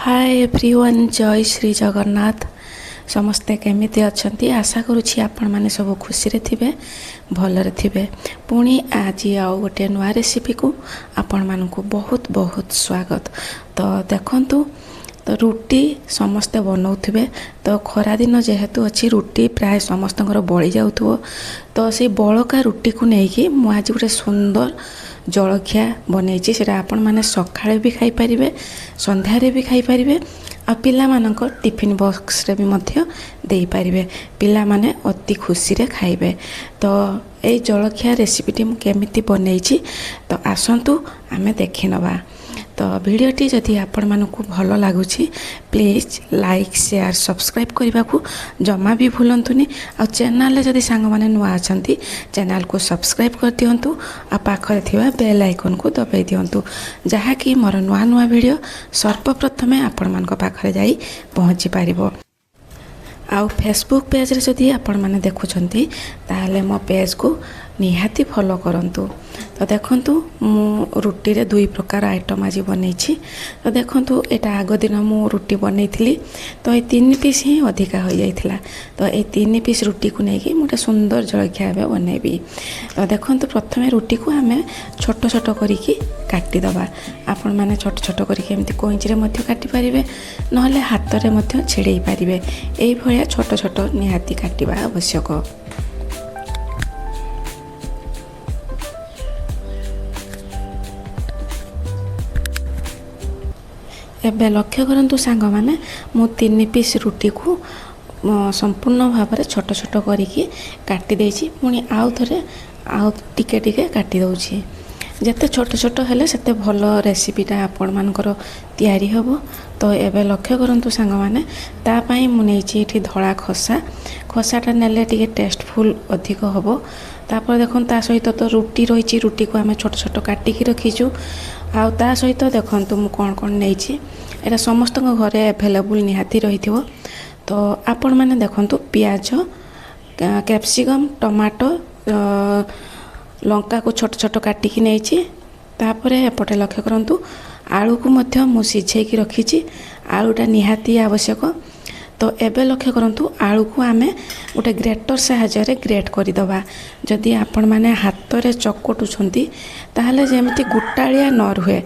Hi everyone जय श्री जगन्नाथ समस्ते केमिति अच्छंती आशा करुछि आपण माने सब खुशी रे थिबे भलरे थिबे पुणी आज आउ गोटे नुआ रेसिपी को आपण मानकु बहुत बहुत स्वागत। तो देखंतु तो रुटी समस्ते बनाउथिबे तो खरा दिन जेहेतु अच्छी रुटी प्राय समस्तଙ୍କର बळी जाउथो तो से बळका रुटी को नेकी मु आज गोटे सुंदर जलखिया बनैछि सेटा आपण माने सखाळे भी खाई परिबे संध्यारे भी खाई परिबे आ पिला मानक टिफिन बॉक्स रे भी मध्य देई परिबे पिला माने अति खुशी रे खाइबे। तो ए जलखिया रेसिपीटी मु केमिति बनैछि तो आसंतु आमे देखि नबा। तो भिडियोटी जदि आपण मानकु भल लागुछि प्लीज लाइक शेयर सब्सक्राइब करने को जमा भी भूलंतुनी आ चैनल जदि सांग माने नुआ अछंती चैनल को सब्सक्राइब कर दियंतु आ पाखरे थिबा बेल आइकन को दबाई दियंतु जहा कि मोर नुआ नुआ वीडियो सर्वप्रथमे आपण मानक पाखरे जाई पहुंची पारिबो। आउ फेसबुक पेज रे जदि आपण माने देखुछंती ताले मो पेज को निहाती फॉलो करंतु। तो देखंतु मु रुटी रे दुई प्रकार आइटम आज बनैछि। तो देखंतु एटा आगो दिन मु रुटी बनैथिली तो ए 3 पीस ही अधिका हो जाइथिला तो ए 3 पीस रुटी को नेकी मोटे सुंदर जलखिया बे बनैबी। तो देखंतु प्रथमे रुटी को हमें छोट छोट करिकि काटी दबा आपण माने छोट छोट करिकि एमति कोइंच रे मध्य काटी परिबे नहले हाथ रे मध्य छिड़ेई परिबे एई भलिया छोट छोट निहाती काटिबा आवश्यक। एबे लक्ष्य करंतु सांग माने मु 3 पीस रुटी को संपूर्ण भाव में छोट छोट करिकी काटी देछि पुणी आउ थरे आउ टिके टिके काटी दउछि जते छोट छोट हेले सेते भल रेसिपीटा आपण मानकर तयारी हबो। तो एबे लक्ष्य करंतु सांग माने ता पई मु नेछि एठी धळा खसाटा नेले टिके टेस्टफुल अधिक हबो। तापर देखन ता सहित तो रुटी रहिछि रुटी को हमें छोट छोट काटिकी रखिछु आउ ता सहित देखंतु मु कोन कोन नेछि एटा समस्त घरे अवेलेबल निहाती रहिथिबो। तो आपण माने देखंतु प्याज कैप्सिकम टमाटो लंका को छोट छोट काटिकी नेछि तापरे एपटे लक्ष्य करंतु आलू को मध्य मु सिझेकी रखिछि आलूटा निहाती आवश्यक। तो एबे लक्ष्य करंतु आलू को आमे गोटे ग्रेटर साहाय्य रे ग्रेट करि दबा जदि आपण माने हाथ रे चकटुछंती ताहले जेमति गुटाळिया न रहे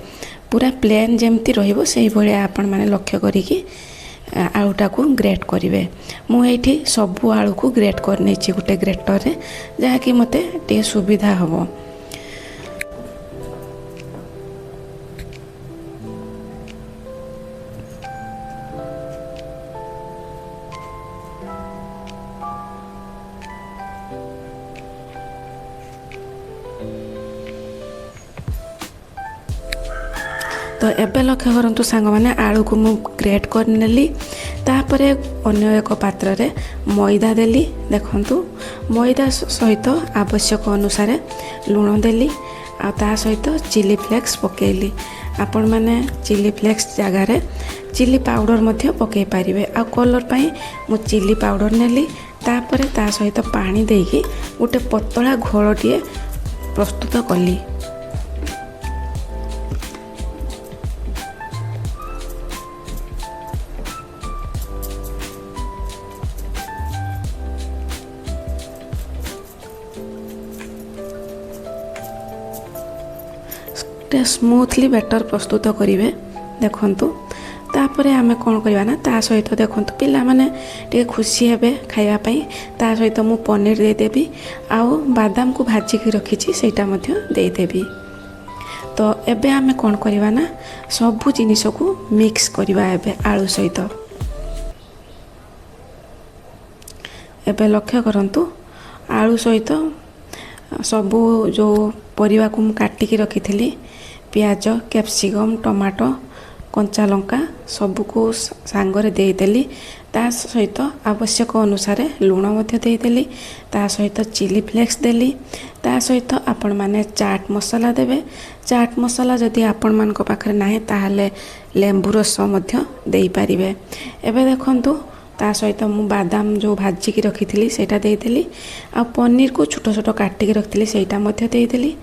पूरा प्लेन जेमति रहिबो सेही भलिया आपण माने लक्ष्य करिकि आलूटा को ग्रेट करिवे। मु एठी सबु आलू को ग्रेट करने छी गोटे ग्रेटर रे जहा कि मते टे सुविधा हबो। तो एबे लक्ष्य करंतु सांग माने आलू को मु ग्रेट कर नेली तापरे अन्य एक पात्र रे मैदा देली देखंतु मैदा सहित आवश्यक अनुसार लूण देली आ ता सहित चिली फ्लेक्स पकेली आपण माने चिली फ्लेक्स जगह रे चिली पाउडर मध्य पके पारिबे आ कलर पई मु चिली पाउडर नेली तापरे ता सहित पानी देकी गोटे पतला घोळटिए प्रस्तुत कली। स्मूथली बैटर प्रस्तुत करिवे देखंतु तापरे आमे कोन करबा ना ता सहित देखंतु पिला माने टे खुशी हेबे खाइबा पई ता सहित मु पनीर दे देबी आउ बादाम को भाजी की रखिछि सेटा मध्य दे देबी। तो एबे आमे कोन करबा ना सबु जिनिस को मिक्स करबा एबे आलू सहित एबे लक्ष्य करंतु आलू सहित सबु जो परिवा को मु काटी की रखिथिली प्याज कैप्सिकम टमाटो कंचा लंका सबू को सांगरे देदेली ता सहित आवश्यक अनुसार लूण मध्य देदेली ता सहित चिली फ्लेक्स देली ता सहित आपण माने चाट मसाला देबे चाट मसाला जदि आपण मान को पाखरे नाही ताहाले लेंबू रस मध्य देई पारिबे। एबे देखंतु ता सहित मु बादाम जो भाजी की रखिथिली सेटा देदेली आ पनीर को छोट छोट काटी की रखिथिली सेटा मध्य देदेली।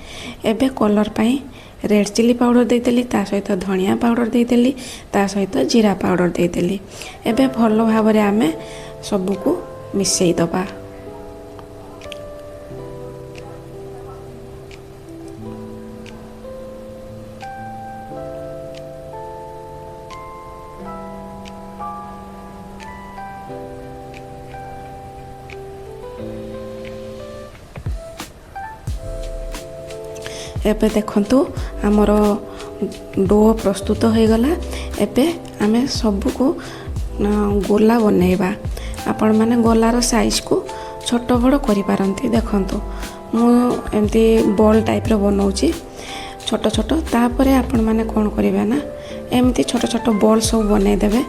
एबे कलर पई रेड चिली पाउडर देदेली ता सहित धनिया पाउडर देदेली ता सहित जीरा पाउडर देदेली। एबे भल भाव आमे सबको मिसई दबा। एबे देखंतु आमर डो प्रस्तुत हो गला। एबे आमे सबको गोला बनैबा। आपण माने गोलार साइज को छोट बड़ करि पारंती। देखंतु मु एमती बॉल टाइप रो बनाउची छोट छोट। तापरे आपण माने कोन करिवे ना एमती छोट छोट बॉल सब बनै देबे।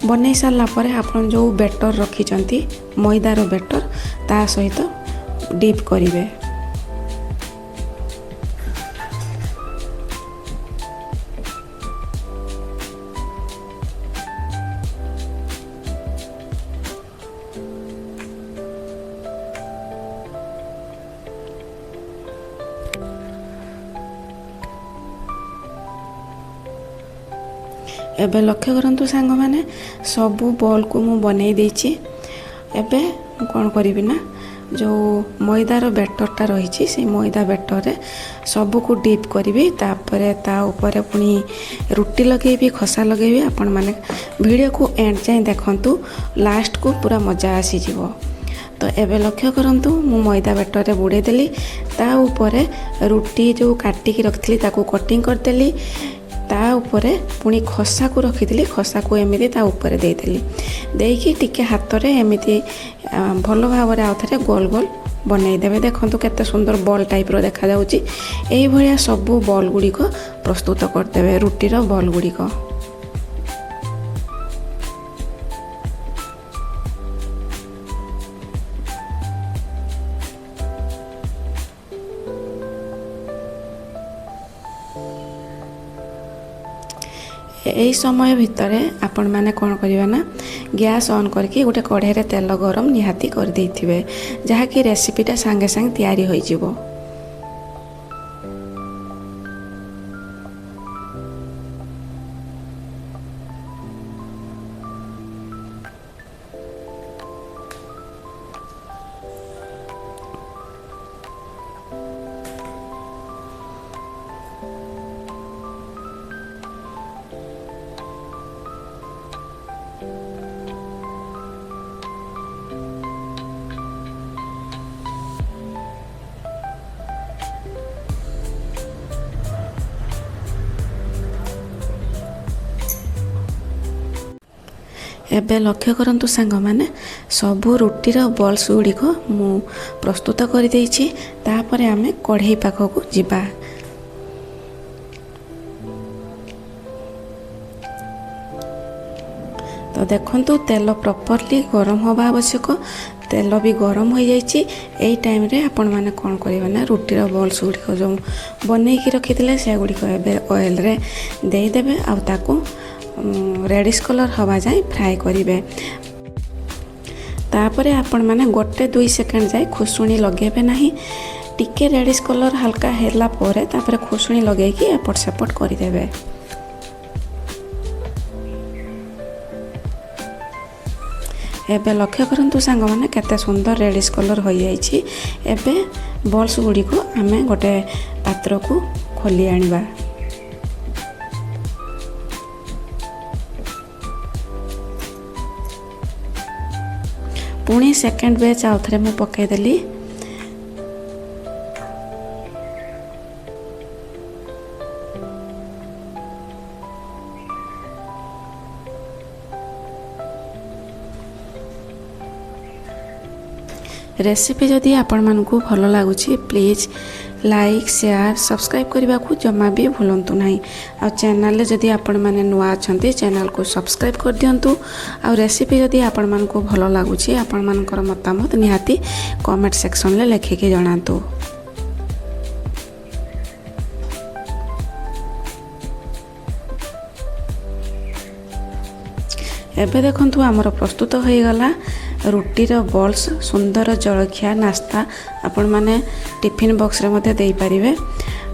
बनै सारला परे आपण जो बैटर रखिचंती मैदार बैटर ता सहित डीप करिवे। एबे लक्ष्य करंतु सांग माने सबू बॉल को मु बनै देछि। एबे कौन करी ना जो मैदार बैटरटा रही से मैदा बैटर रे सबू को डीप करी। तापरे ता ऊपर पुणी रुटी लगेबी खसा लगेबी। आपण माने वीडियो को एंड जाए देखंतु लास्ट को पूरा मजा आसी जीवो। तो एबे लक्ष्य करंतु मु मैदा बैटर रे बुड़े देली ता ऊपर रुटी जो काटिकी रखिली ताको कटिंग कर देली। ता ऊपरे पुणी खसा को रखिली खसा को एमती ता ऊपर देदेली देकी टिके हाथ रे एमती भल भाव आउ थे गोल गोल बनईदेवे। देखो केते सुंदर बॉल टाइप रो देखा जाउची। एई भलिया सबू बॉल गुड़िक प्रस्तुत करदेवे रुटीर बॉल गुड़िक। यही समय भितर आपण मैंने कौन करिवे ना गैस ऑन करके गोटे कढ़ाई रे तेल गरम निहाती कर देइथिबे जहाँकि रेसिपीटा सांगे सांगे तैयारी होई जिवो। एबे लक्ष्य करंतु सांग माने सबू रुटीर बॉल्स गुड़िक मु प्रस्तुत कर देइछि। तापरे आमे कढ़ाई पाखक जिबा। तो देखंतु तेल प्रॉपर्ली गरम होबा आवश्यक। तेल भी गरम हो जाइछि। एई टाइम रे आपण माने कोन करिवे ना रुटीर बॉल्स गुड़िक जो बनेकी रखिथिले से गुड़िक एबे ऑयल रे देई देबे आ ताको रेडिश कलर हवा जाए फ्राए करेंगे। तापरे आपण माने गोटे 2 सेकेंड जाए खुशुणी लगेबे नहीं। टिके रेडिश कलर हल्का हैला पोरे तापरे खुशुणी लगेकी एपट सेपट करदेवे। एबे लक्ष्य करंतु सांग माने केते सुंदर रेडिश कलर हो जाइछि। एबे बॉल्स गुड़ी को आमे गोटे पात्र को खोली आनिबा। पुणी सेकेंड बैच आउ थे मु पकईदेली। रेसिपी जदि आपण मानकु भल लगुच प्लीज लाइक शेयर सब्सक्राइब करने को जमा भी भूलु ना। आ चैनल जदि आपण माने नुआ अच्छा चैनल को सब्सक्राइब कर दिंतु। आ रेसिपी जदि आपण मानकु भल लगुच आपण मानकर मतामत निहाती कमेंट सेक्शन ले लिखिके जणातु। एबे देखंतु आमर प्रस्तुत हो गला रुटीर बॉल्स सुंदर जलखिया नास्ता। आपण माने टिफिन बॉक्स रे मते देई परिबे।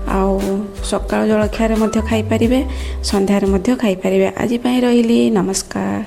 ଆଉ ସକାଳ ଜଳଖିଆରେ ମଧ୍ୟ ଖାଇପାରିବେ, ସନ୍ଧ୍ୟାରେ ମଧ୍ୟ ଖାଇପାରିବେ। ଆଜି ପାଇଁ ରହିଲି, ନମସ୍କାର।